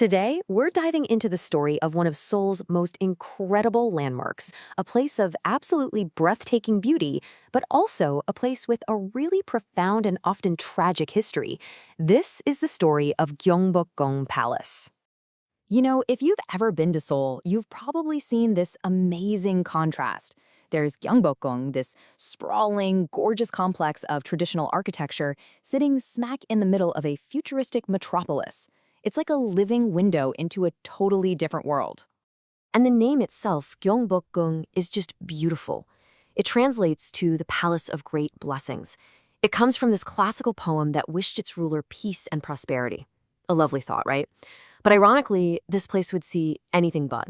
Today, we're diving into the story of one of Seoul's most incredible landmarks, a place of absolutely breathtaking beauty, but also a place with a really profound and often tragic history. This is the story of Gyeongbokgung Palace. If you've ever been to Seoul, you've probably seen this amazing contrast. There's Gyeongbokgung, this sprawling, gorgeous complex of traditional architecture sitting smack in the middle of a futuristic metropolis. It's like a living window into a totally different world. And the name itself, Gyeongbokgung, is just beautiful. It translates to the Palace of Great Blessings. It comes from this classical poem that wished its ruler peace and prosperity. A lovely thought, right? But ironically, this place would see anything but.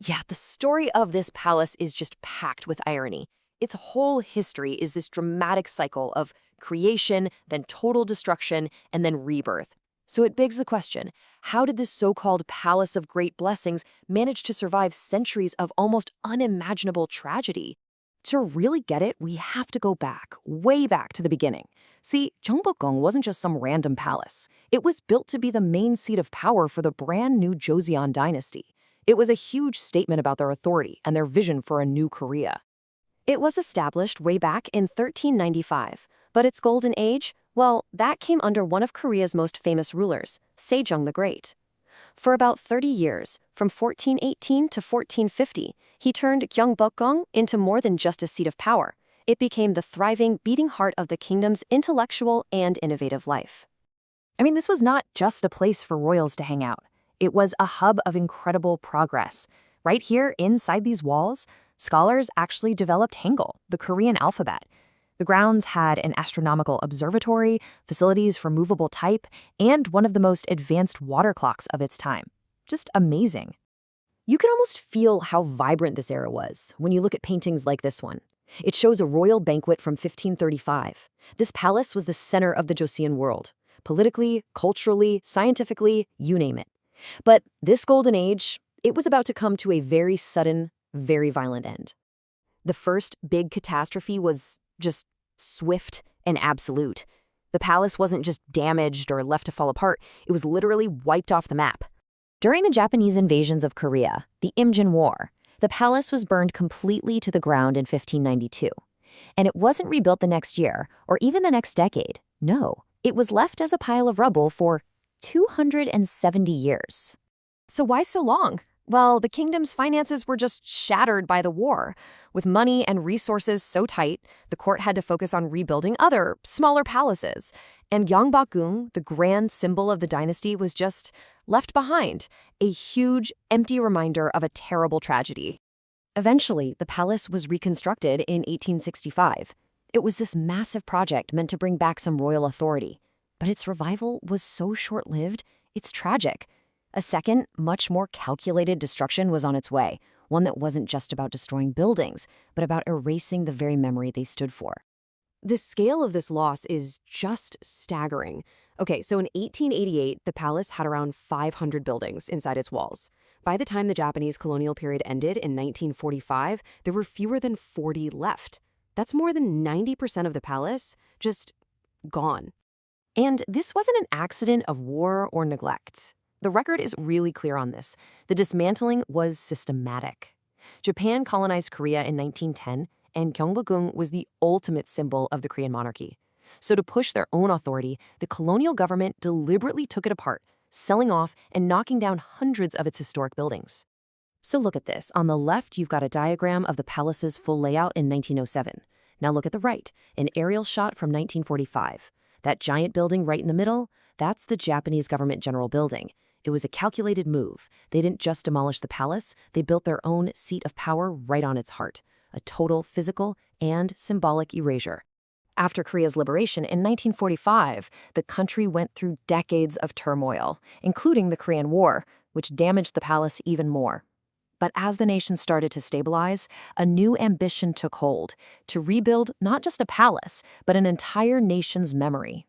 Yeah, the story of this palace is just packed with irony. Its whole history is this dramatic cycle of creation, then total destruction, and then rebirth. So it begs the question, how did this so-called Palace of Great Blessings manage to survive centuries of almost unimaginable tragedy? To really get it, we have to go back, way back to the beginning. See, Gyeongbokgung wasn't just some random palace. It was built to be the main seat of power for the brand new Joseon dynasty. It was a huge statement about their authority and their vision for a new Korea. It was established way back in 1395, but its golden age, well, that came under one of Korea's most famous rulers, Sejong the Great. For about 30 years, from 1418 to 1450, he turned Gyeongbokgung into more than just a seat of power. It became the thriving, beating heart of the kingdom's intellectual and innovative life. This was not just a place for royals to hang out. It was a hub of incredible progress. Right here, inside these walls, scholars actually developed Hangul, the Korean alphabet. The grounds had an astronomical observatory, facilities for movable type, and one of the most advanced water clocks of its time. Just amazing. You can almost feel how vibrant this era was when you look at paintings like this one. It shows a royal banquet from 1535. This palace was the center of the Joseon world. Politically, culturally, scientifically, you name it. But this golden age, it was about to come to a very sudden, very violent end. The first big catastrophe was just swift and absolute. The palace wasn't just damaged or left to fall apart, it was literally wiped off the map. During the Japanese invasions of Korea, the Imjin War, the palace was burned completely to the ground in 1592. And it wasn't rebuilt the next year, or even the next decade. No, it was left as a pile of rubble for 270 years. So why so long? Well, the kingdom's finances were just shattered by the war. With money and resources so tight, the court had to focus on rebuilding other, smaller palaces. And Gyeongbokgung, the grand symbol of the dynasty, was just left behind, a huge, empty reminder of a terrible tragedy. Eventually, the palace was reconstructed in 1865. It was this massive project meant to bring back some royal authority. But its revival was so short-lived, it's tragic. A second, much more calculated destruction was on its way, one that wasn't just about destroying buildings, but about erasing the very memory they stood for. The scale of this loss is just staggering. Okay, so in 1888, the palace had around 500 buildings inside its walls. By the time the Japanese colonial period ended in 1945, there were fewer than 40 left. That's more than 90% of the palace just gone. And this wasn't an accident of war or neglect. The record is really clear on this. The dismantling was systematic. Japan colonized Korea in 1910, and Gyeongbokgung was the ultimate symbol of the Korean monarchy. So to push their own authority, the colonial government deliberately took it apart, selling off and knocking down hundreds of its historic buildings. So look at this. On the left, you've got a diagram of the palace's full layout in 1907. Now look at the right, an aerial shot from 1945. That giant building right in the middle, that's the Japanese government general building. It was a calculated move. They didn't just demolish the palace, they built their own seat of power right on its heart. A total physical and symbolic erasure. After Korea's liberation in 1945, the country went through decades of turmoil, including the Korean War, which damaged the palace even more. But as the nation started to stabilize, a new ambition took hold, to rebuild not just a palace, but an entire nation's memory.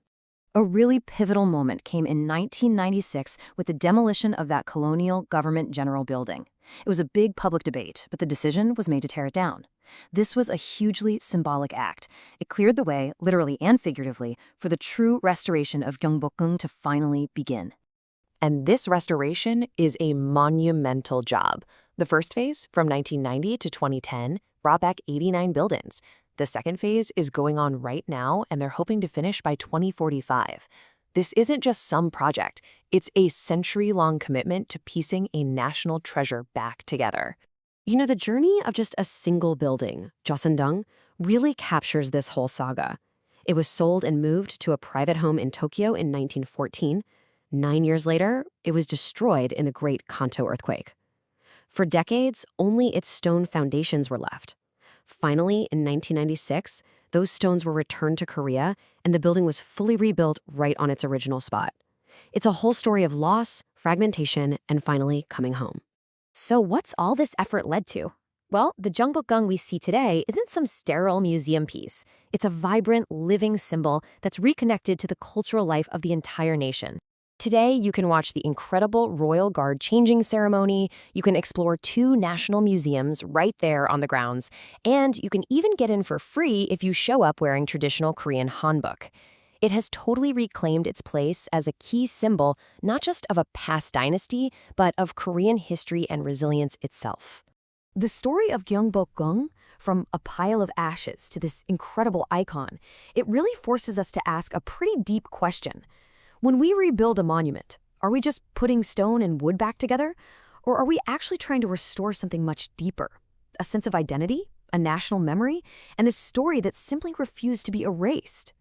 A really pivotal moment came in 1996 with the demolition of that colonial government general building. It was a big public debate, but the decision was made to tear it down. This was a hugely symbolic act. It cleared the way, literally and figuratively, for the true restoration of Gyeongbokgung to finally begin. And this restoration is a monumental job. The first phase, from 1990 to 2010, brought back 89 buildings. The second phase is going on right now, and they're hoping to finish by 2045. This isn't just some project. It's a century-long commitment to piecing a national treasure back together. You know, the journey of just a single building, Joseon, really captures this whole saga. It was sold and moved to a private home in Tokyo in 1914. 9 years later, it was destroyed in the Great Kanto earthquake. For decades, only its stone foundations were left. Finally, in 1996, those stones were returned to Korea, and the building was fully rebuilt right on its original spot. It's a whole story of loss, fragmentation, and finally coming home. So what's all this effort led to? Well, the Gyeongbokgung we see today isn't some sterile museum piece. It's a vibrant, living symbol that's reconnected to the cultural life of the entire nation. Today, you can watch the incredible Royal Guard changing ceremony, you can explore 2 national museums right there on the grounds, and you can even get in for free if you show up wearing traditional Korean hanbok. It has totally reclaimed its place as a key symbol not just of a past dynasty, but of Korean history and resilience itself. The story of Gyeongbokgung, from a pile of ashes to this incredible icon, it really forces us to ask a pretty deep question. When we rebuild a monument, are we just putting stone and wood back together? Or are we actually trying to restore something much deeper? A sense of identity, a national memory, and this story that simply refused to be erased?